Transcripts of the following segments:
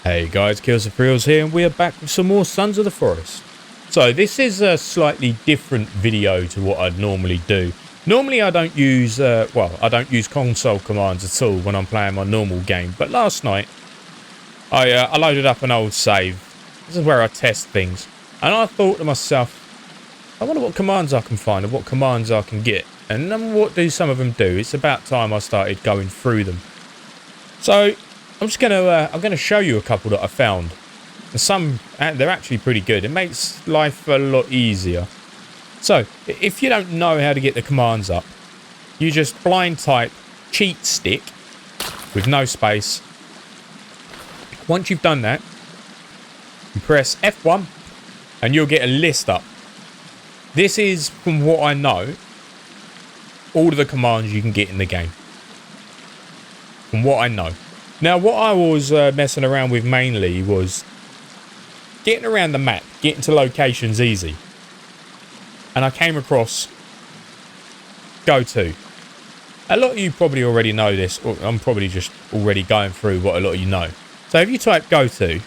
Hey guys, Kills and Thrills here, and we are back with some more Sons of the Forest. So this is a slightly different video to what I'd normally do. Normally I don't use, I don't use console commands at all when I'm playing my normal game. But last night, I loaded up an old save. This is where I test things. And I thought to myself, I wonder what commands I can find and what commands I can get. And then what do some of them do? It's about time I started going through them. So I'm just gonna show you a couple that I found. And some they're actually pretty good. It makes life a lot easier. So if you don't know how to get the commands up, you just blind type cheat stick with no space. Once you've done that, you press F1 and you'll get a list up. This is, from what I know, all of the commands you can get in the game. From what I know. Now, what I was messing around with mainly was getting around the map, getting to locations easy. And I came across go to. A lot of you probably already know this, or I'm probably just already going through what a lot of you know. So if you type go to,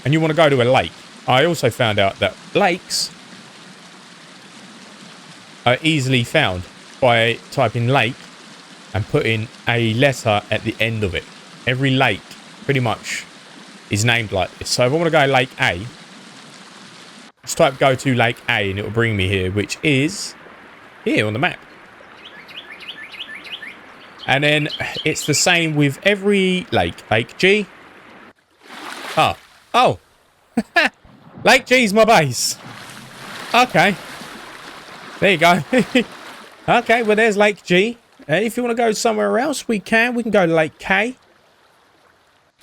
and you want to go to a lake, I also found out that lakes are easily found by typing lake and putting a letter at the end of it. Every lake pretty much is named like this. So if I want to go Lake A, just type go to Lake A and it will bring me here, which is here on the map. And then it's the same with every lake. Lake G. Oh. Lake G's my base. Okay. There you go. Okay, well there's Lake G. If you want to go somewhere else, we can. We can go to Lake K.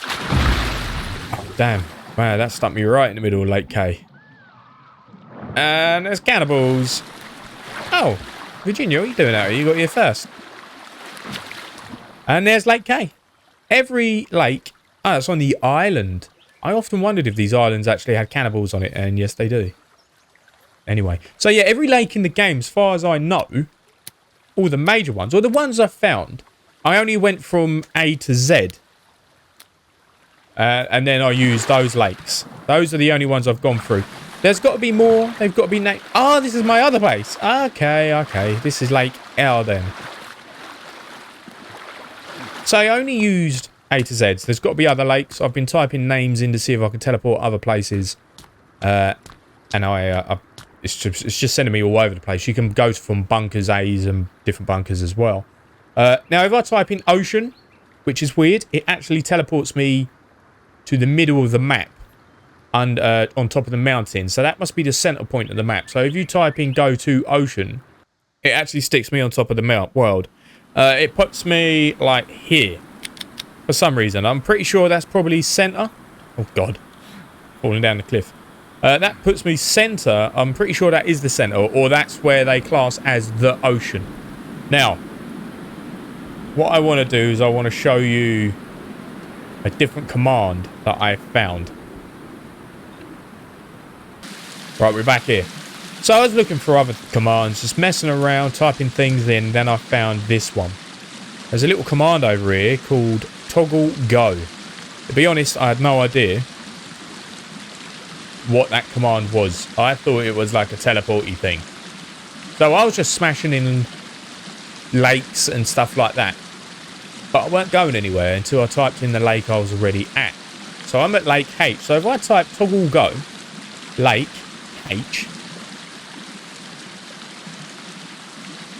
Oh, damn. Wow, that stuck me right in the middle of Lake K. And there's cannibals. Oh, Virginia, what are you doing out here? You got here first. And there's Lake K. Every lake... Oh, it's on the island. I often wondered if these islands actually had cannibals on it, and yes, they do. Anyway. So, yeah, every lake in the game, as far as I know... all the major ones, or the ones I found, I only went from A to Z. And then I used those lakes. Those are the only ones I've gone through. There's got to be more. They've got to be named. Oh, this is my other place. Okay. This is Lake L then. So I only used A to Z. There's got to be other lakes. I've been typing names in to see if I can teleport other places. And it's just sending me all over the place. You can go from bunkers A's and different bunkers as well. Now, if I type in ocean, which is weird, it actually teleports me to the middle of the map and on top of the mountain. So that must be the center point of the map. So if you type in go to ocean, it actually sticks me on top of the world. It puts me like here for some reason. I'm pretty sure that's probably center. Oh, God. Falling down the cliff. That puts me center. I'm pretty sure that is the center, or that's where they class as the ocean. Now, what I want to do is I want to show you a different command that I found. Right, we're back here. So I was looking for other commands, just messing around, typing things in, then I found this one. There's a little command over here called toggle go. To be honest, I had no idea what that command was. I thought it was like a teleporty thing. So I was just smashing in lakes and stuff like that. But I weren't going anywhere until I typed in the lake I was already at. So I'm at Lake H. So if I type toggle go, Lake H,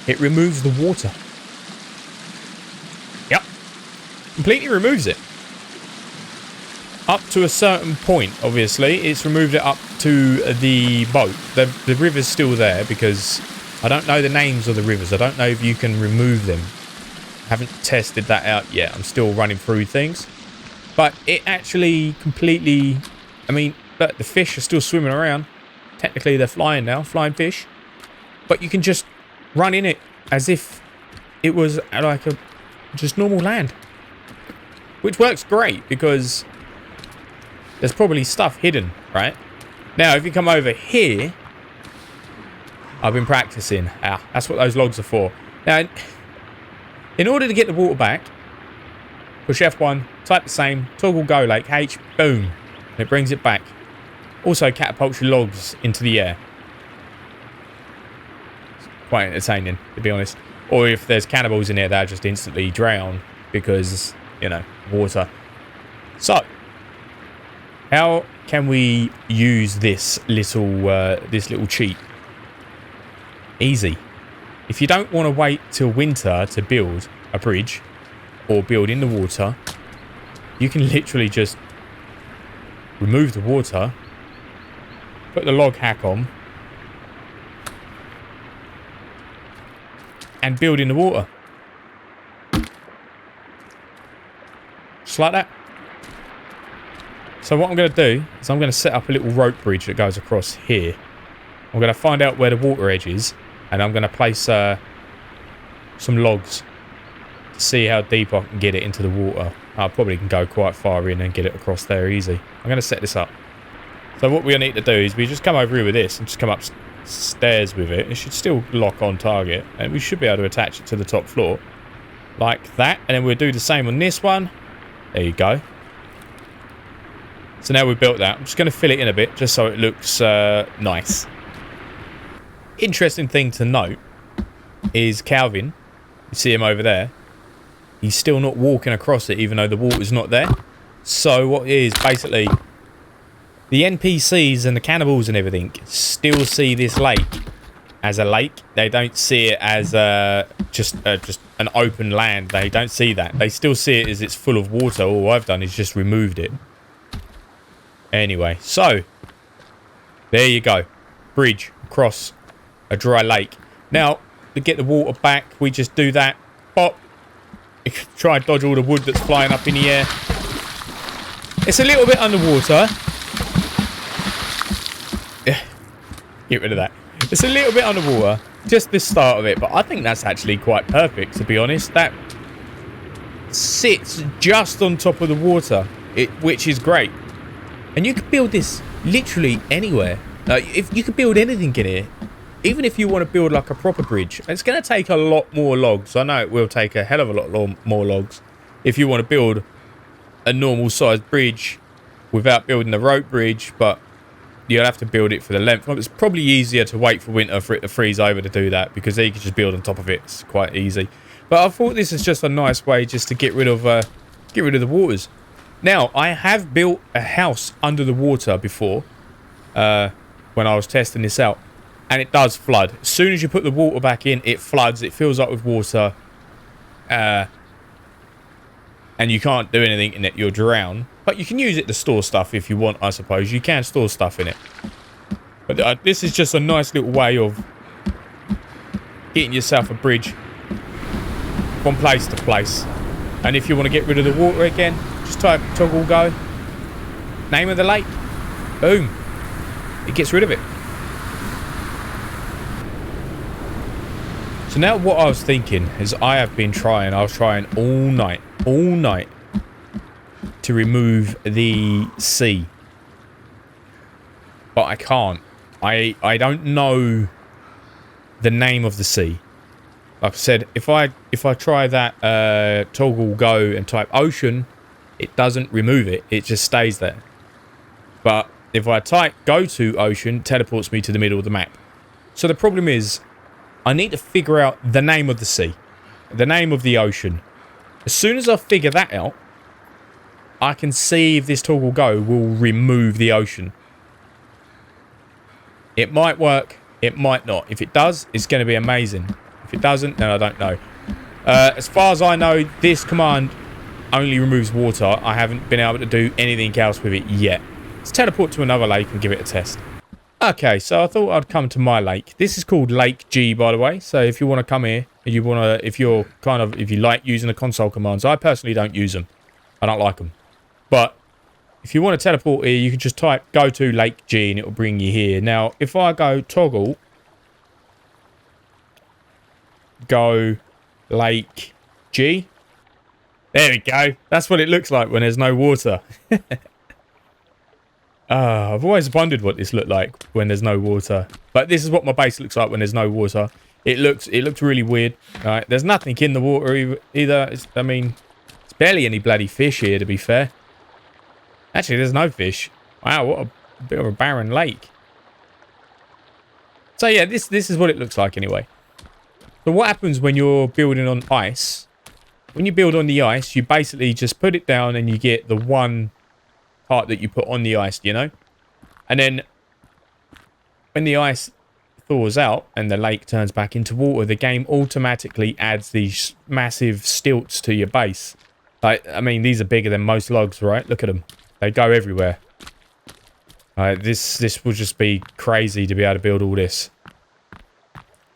it removes the water. Yep. Completely removes it. Up to a certain point, obviously. It's removed it up to the boat. The river's still there because I don't know the names of the rivers. I don't know if you can remove them. I haven't tested that out yet. I'm still running through things. But it actually completely... I mean, look, the fish are still swimming around. Technically, they're flying now. Flying fish. But you can just run in it as if it was like a just normal land. Which works great because... there's probably stuff hidden, right? Now, if you come over here, I've been practicing. That's what those logs are for. Now, in order to get the water back, push F1, type the same, toggle go lake H, boom. And it brings it back. Also catapults your logs into the air. It's quite entertaining, to be honest. Or if there's cannibals in there, they'll just instantly drown because, you know, water. So, how can we use this little cheat? Easy. If you don't want to wait till winter to build a bridge or build in the water, you can literally just remove the water, put the log hack on, and build in the water. Just like that. So what I'm going to do is I'm going to set up a little rope bridge that goes across here. I'm going to find out where the water edge is, and I'm going to place some logs to see how deep I can get it into the water. I probably can go quite far in and get it across there easy. I'm going to set this up. So what we need to do is we just come over here with this and just come upstairs with it. It should still lock on target, and we should be able to attach it to the top floor like that. And then we'll do the same on this one. There you go. So now we've built that, I'm just going to fill it in a bit just so it looks nice. Interesting thing to note is Calvin. You see him over there. He's still not walking across it even though the water's not there. So what is basically the NPCs and the cannibals and everything still see this lake as a lake. They don't see it as just an open land. They don't see that. They still see it as it's full of water. All I've done is just removed it. Anyway, so there you go. Bridge across a dry lake. Now, to get the water back, we just do that. Pop. You can try and dodge all the wood that's flying up in the air. It's a little bit underwater. Get rid of that. It's a little bit underwater. Just the start of it. But I think that's actually quite perfect, to be honest. That sits just on top of the water, which is great. And you can build this literally anywhere. Like, if you could build anything in here, even if you want to build like a proper bridge, it's going to take a lot more logs. I know it will take a hell of a lot more logs if you want to build a normal sized bridge without building a rope bridge, but you'll have to build it for the length. It's probably easier to wait for winter for it to freeze over to do that, because then you can just build on top of it. It's quite easy. But I thought this is just a nice way just to get rid of the waters. Now, I have built a house under the water before when I was testing this out, and it does flood. As soon as you put the water back in, it floods. It fills up with water, and you can't do anything in it. You'll drown. But you can use it to store stuff if you want, I suppose. You can store stuff in it. But this is just a nice little way of getting yourself a bridge from place to place. And if you want to get rid of the water again, just type toggle go. Name of the lake. Boom. It gets rid of it. So now what I was thinking is I was trying all night to remove the sea. But I can't. I don't know the name of the sea. Like I said, if I try that toggle go and type ocean, it doesn't remove it. It just stays there. But if I type go to ocean, it teleports me to the middle of the map. So the problem is, I need to figure out the name of the sea. The name of the ocean. As soon as I figure that out, I can see if this toggle go will remove the ocean. It might work. It might not. If it does, it's going to be amazing. If it doesn't, then I don't know. As far as I know, this command only removes water. I haven't been able to do anything else with it yet. Let's teleport to another lake and give it a test. Okay, so I thought I'd come to my lake. This is called Lake G, by the way. So if you want to come here, if you like using the console commands, I personally don't use them. I don't like them. But if you want to teleport here, you can just type go to Lake G and it will bring you here. Now, if I go toggle go Lake G, there we go. That's what it looks like when there's no water. I've always wondered what this looked like when there's no water. But this is what my base looks like when there's no water. It looks really weird. Right? There's nothing in the water either. It's Barely any bloody fish here, to be fair. Actually, there's no fish. Wow, what a bit of a barren lake. So yeah, this is what it looks like anyway. So what happens when you're building on ice? When you build on the ice, you basically just put it down and you get the one part that you put on the ice, you know? And then when the ice thaws out and the lake turns back into water, the game automatically adds these massive stilts to your base. Like, I mean, these are bigger than most logs, right? Look at them. They go everywhere. This will just be crazy to be able to build all this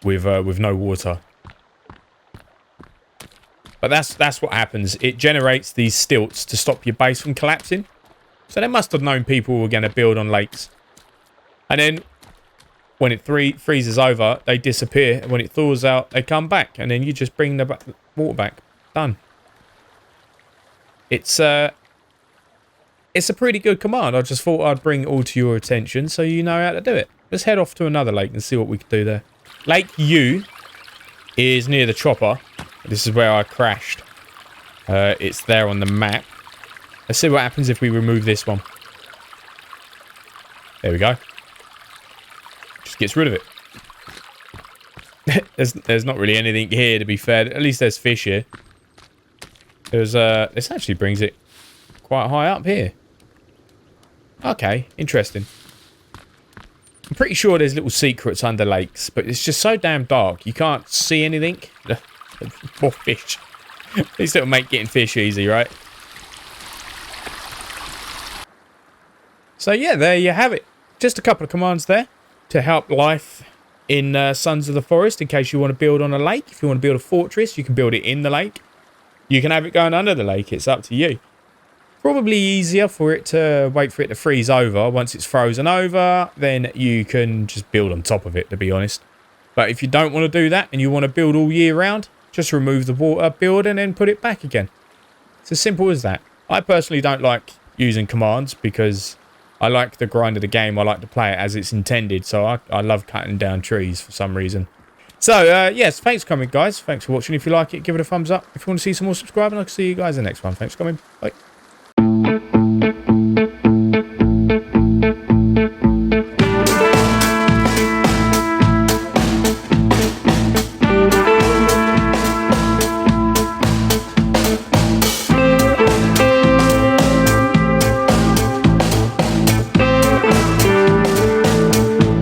with no water. But that's what happens. It generates these stilts to stop your base from collapsing. So they must have known people were going to build on lakes. And then when it freezes over, they disappear. And when it thaws out, they come back. And then you just bring the water back. Done. It's a pretty good command. I just thought I'd bring it all to your attention so you know how to do it. Let's head off to another lake and see what we can do there. Lake U is near the chopper. This is where I crashed. It's there on the map. Let's see what happens if we remove this one. There we go. Just gets rid of it. there's not really anything here, to be fair. At least there's fish here. This actually brings it quite high up here. Okay, interesting. I'm pretty sure there's little secrets under lakes, but it's just so damn dark. You can't see anything. More fish. These little make getting fish easy, right? So yeah, there you have it. Just a couple of commands there to help life in Sons of the Forest in case you want to build on a lake. If you want to build a fortress, you can build it in the lake. You can have it going under the lake. It's up to you. Probably easier for it to wait for it to freeze over. Once it's frozen over, then you can just build on top of it, to be honest. But if you don't want to do that and you want to build all year round, just remove the water, build, and then put it back again. It's as simple as that. I personally don't like using commands because I like the grind of the game. I like to play it as it's intended. So I love cutting down trees for some reason. So, yes, thanks for coming, guys. Thanks for watching. If you like it, give it a thumbs up. If you want to see some more, subscribe, and I'll see you guys in the next one. Thanks for coming. Bye.